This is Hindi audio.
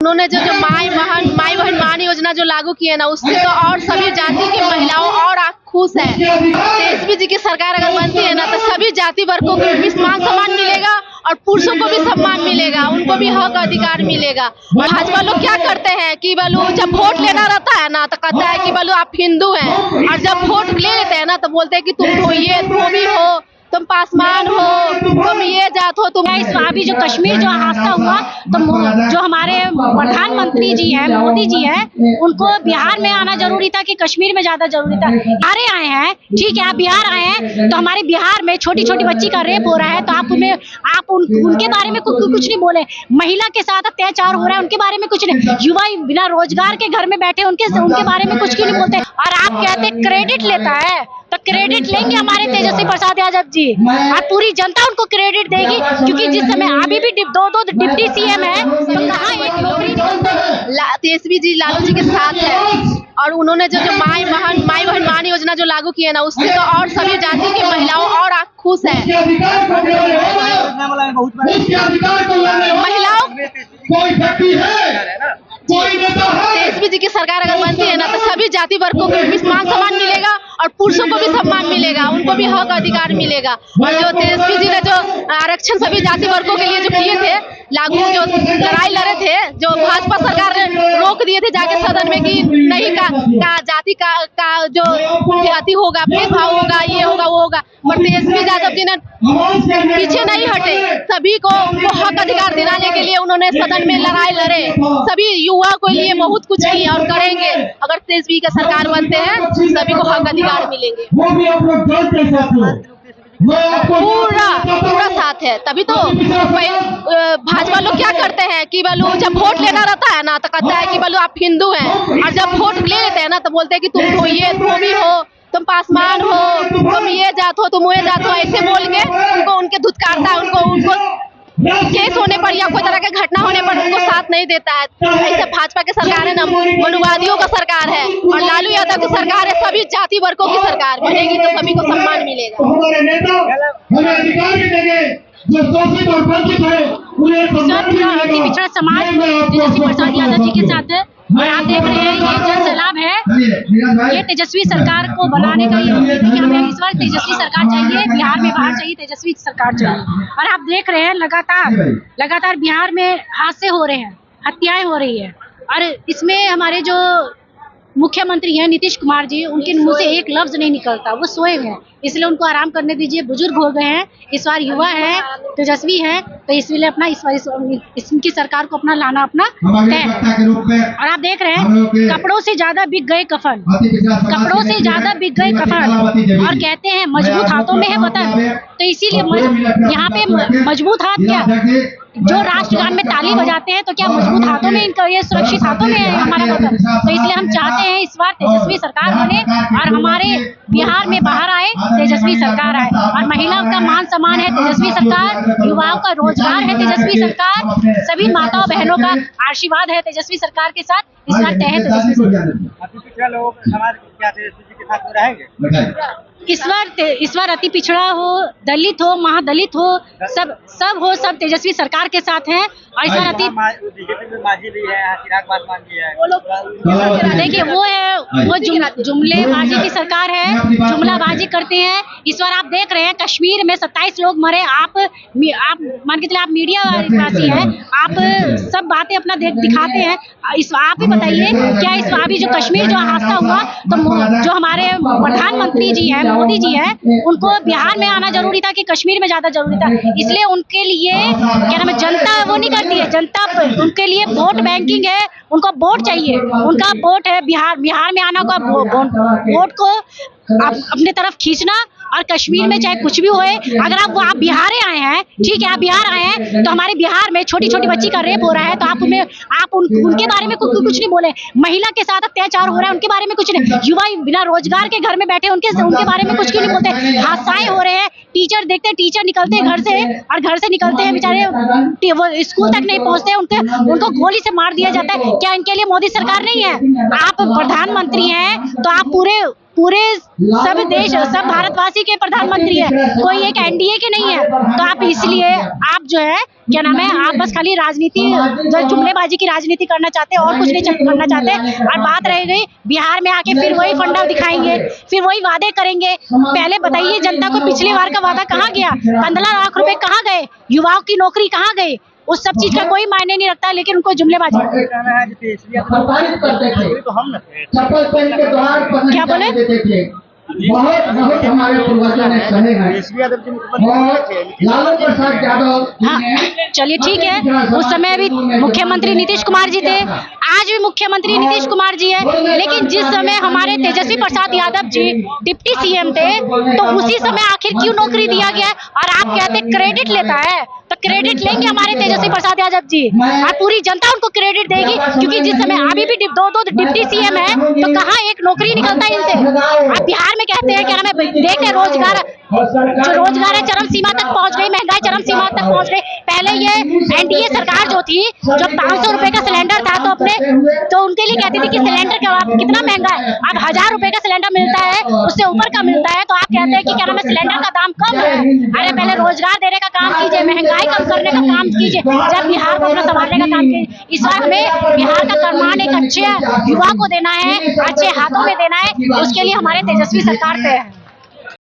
उन्होंने जो माई बहन मान योजना जो लागू की है ना, उससे तो और सभी जाति की महिलाओं और खुश है। तेजस्वी जी की सरकार अगर बनती है ना, तो सभी जाति वर्गों को भी मान सम्मान मिलेगा और पुरुषों को भी सम्मान मिलेगा, उनको भी हक अधिकार मिलेगा। भाजपा लोग क्या करते हैं कि बोलो जब वोट लेना रहता है ना, तो कहता है कि बोलो आप हिंदू हैं, और जब वोट ले लेते हैं ना, तो बोलते हैं कि तुम ये धोबी हो, तुम पासवान हो, तुम ये जात हो। तुम इस अभी जो कश्मीर जो हादसा हुआ, तो जो हमारे प्रधानमंत्री जी हैं, मोदी जी हैं, उनको बिहार में आना जरूरी था कि कश्मीर में ज्यादा जरूरी था। बिहार आए हैं, ठीक है, आप बिहार आए हैं, तो हमारे बिहार में छोटी छोटी बच्ची का रेप हो रहा है, तो आप उनके बारे में कुछ नहीं बोले। महिला के साथ अत्याचार हो रहा है, उनके बारे में कुछ नहीं। युवा बिना रोजगार के घर में बैठे, उनके बारे में कुछ क्यों नहीं बोलते। और आप कहते क्रेडिट लेता है, तो क्रेडिट लेंगे हमारे तेजस्वी प्रसाद यादव जी, और पूरी जनता उनको क्रेडिट देगी, क्योंकि जिस समय अभी भी दो डिप्टी सीएम है, तो कहाँ एक नौकरी तेजस्वी जी लालू जी के साथ है। और उन्होंने जो माई बहन मान योजना जो लागू की है ना, उससे तो और सभी जाति की महिलाओं और खुश है। महिलाओं तेजस्वी जी की सरकार अगर बनती है ना, तो सभी जाति वर्गों को भी मान सम्मान मिलेगा और पुरुषों को भी सम्मान मिलेगा, उनको भी हक अधिकार मिलेगा। और जो तेजस्वी जी ने जो आरक्षण सभी जाति वर्गों के लिए जो किए थे लागू, जो लड़ाई लड़े थे, जो भाजपा सरकार ने रोक दिए थे जाके सदन में कि नहीं का जाति का जो जाति होगा, भेदभाव होगा, ये होगा वो होगा, पर तेजस्वी यादव जी ने पीछे नहीं हटे। सभी को उनको हक अधिकार दिलाने के लिए उन्होंने सदन में लड़ाई लड़े, सभी युवा को लिए बहुत कुछ किया और करेंगे। अगर तेजस्वी का सरकार बनते हैं, सभी को हक अधिकार मिलेंगे। पूरा साथ है। तभी तो भाजपा लोग क्या करते हैं कि बोलो जब वोट लेना रहता है ना, तो कहता है कि बोलो आप हिंदू हैं, और जब वोट ले लेते हैं ना, तो बोलते हैं कि तुम ये धोबी हो, तुम पासवान हो, तुम ये जात हो, तुम वो जात हो, ऐसे बोल के उनको उनके धुतकारता है। उनको केस होने पर या कोई तरह के घटना होने पर उनको साथ नहीं देता है। ऐसे भाजपा की सरकार है ना, मनुवादियों का सरकार है, और लालू यादव की सरकार है, सभी जाति वर्गों की सरकार बनेगी, तो सभी को सम्मान मिलेगा। पिछड़ा समाज तेजस्वी प्रसाद यादव जी के साथ है, और आप देख रहे हैं ये जन सैलाब है। ये तेजस्वी सरकार को बनाने का ये कि हमें इस बार तेजस्वी सरकार चाहिए, बिहार में बाहर चाहिए, तेजस्वी सरकार चाहिए। और आप देख रहे हैं लगातार बिहार में हादसे हो रहे हैं, हत्याएं हो रही है, और इसमें हमारे जो मुख्यमंत्री हैं नीतीश कुमार जी, उनके मुंह से एक लफ्ज नहीं निकलता, वो सोए हुए हैं, इसलिए उनको आराम करने दीजिए। बुजुर्ग हो गए हैं, इस बार युवा है, तेजस्वी है, तो इसलिए अपना इनकी सरकार को अपना लाना अपना तय। और आप देख रहे हैं कपड़ों से ज्यादा बिक गए कफन, कपड़ों से ज्यादा बिक गए कफन, और कहते हैं मजबूत हाथों में है वतन। तो इसीलिए यहाँ पे मजबूत हाथ क्या, जो राष्ट्रगान में ताली बजाते हैं, तो क्या मजबूत हाथों में इनका, ये सुरक्षित हाथों में है हमारा वतन। तो इसलिए हम चाहते हैं इस बार तेजस्वी सरकार बने, और हमारे बिहार में बाहर आए तेजस्वी सरकार आए, और महिलाओं का मान सम्मान है तेजस्वी सरकार, युवाओं का रोजगार है तेजस्वी सरकार, सभी माताओं बहनों का आशीर्वाद है तेजस्वी सरकार के साथ। इस बार तय है तेजस्वी सरकार। इस बार अति पिछड़ा हो, दलित हो, महादलित हो, सब तेजस्वी सरकार के साथ हैं। और इस बार देखिए वो जुमलेबाजी की सरकार है, जुमलाबाजी करते हैं। इस बार आप देख रहे हैं कश्मीर में 27 लोग मरे। आप मान के चलिए आप मीडिया वासी हैं, आप सब बातें अपना दिखाते हैं। आप ही बताइए, क्या इस अभी जो कश्मीर जो हादसा हुआ, तो जो हमारे प्रधानमंत्री जी हैं, मोदी जी हैं, उनको बिहार में आना जरूरी था कि कश्मीर में ज्यादा जरूरी था। इसलिए उनके लिए क्या नाम है, जनता वो नहीं करती है, जनता उनके लिए वोट बैंकिंग है, उनको वोट चाहिए, उनका वोट है बिहार में आना का वोट को अपने तरफ खींचना। और कश्मीर में चाहे कुछ भी होए, अगर आप बिहार आए हैं, ठीक है, आप बिहार आए हैं, तो हमारे बिहार में छोटी छोटी बच्ची का रेप हो रहा है, तो आप उनके बारे में कुछ नहीं बोले। महिला के साथ अत्याचार हो रहा है, उनके बारे में कुछ नहीं। युवा बिना रोजगार के घर में बैठे, उनके बारे में कुछ क्यों नहीं बोलते। हादसाएं हो रहे हैं, टीचर देखते हैं, टीचर निकलते हैं घर से, और घर से निकलते हैं बेचारे वो स्कूल तक नहीं पहुंचते, उनको गोली से मार दिया जाता है। क्या इनके लिए मोदी सरकार नहीं है? आप प्रधानमंत्री हैं, तो आप पूरे सब देश, सब भारतवासी के प्रधानमंत्री है, कोई एक एनडीए के नहीं है। तो आप इसलिए आप जो है क्या नाम है, आप बस खाली राजनीति, जो जुमलेबाजी की राजनीति करना चाहते हैं और कुछ नहीं करना चाहते। और बात रह गई बिहार में आके फिर वही फंडा दिखाएंगे, फिर वही वादे करेंगे। पहले बताइए जनता को पिछली बार का वादा कहाँ गया, 15 लाख रुपए कहाँ गए, युवाओं की नौकरी कहाँ गई, उस सब चीज का कोई मायने नहीं रखता, लेकिन उनको जुमलेबाजी क्या बोले। बहुत हमारे पूर्वजों ने कहे हैं। लालू प्रसाद यादव, हाँ चलिए ठीक है, उस समय भी मुख्यमंत्री नीतीश कुमार जी थे, आज भी मुख्यमंत्री नीतीश कुमार जी है, लेकिन जिस समय हमारे तेजस्वी प्रसाद यादव जी डिप्टी सीएम थे तो उसी समय आखिर क्यों नौकरी दिया गया। और आप कहते क्रेडिट लेता है, तो क्रेडिट लेंगे हमारे तेजस्वी प्रसाद यादव जी, और पूरी जनता उनको क्रेडिट देगी, क्योंकि जिस समय अभी भी दो डिप्टी सीएम है तो कहाँ एक नौकरी निकलता है इनसे। आप बिहार में कहते हैं क्या नाम है, देखे रोजगार, जो रोजगार है चरम सीमा तक पहुंच गई, महंगाई चरम सीमा तक पहुंच गई। पहले ये एनडीए सरकार जो थी, जो 500 रुपए का सिलेंडर था तो अपने तो उनके लिए कहती थी कि सिलेंडर कितना महंगा है, अब 1000 रुपए का सिलेंडर मिलता है, उससे ऊपर का मिलता है। तो आप कहते हैं कि क्या नाम है, सिलेंडर का दाम कम है। अरे पहले रोजगार देने का काम कीजिए, महंगाई कम करने का काम कीजिए, जब बिहार को अपना संभालने का काम कीजिए। इस बार हमें बिहार का कमान एक अच्छे युवा को देना है, अच्छे हाथों में देना है, उसके लिए हमारे तेजस्वी सरकार पे है।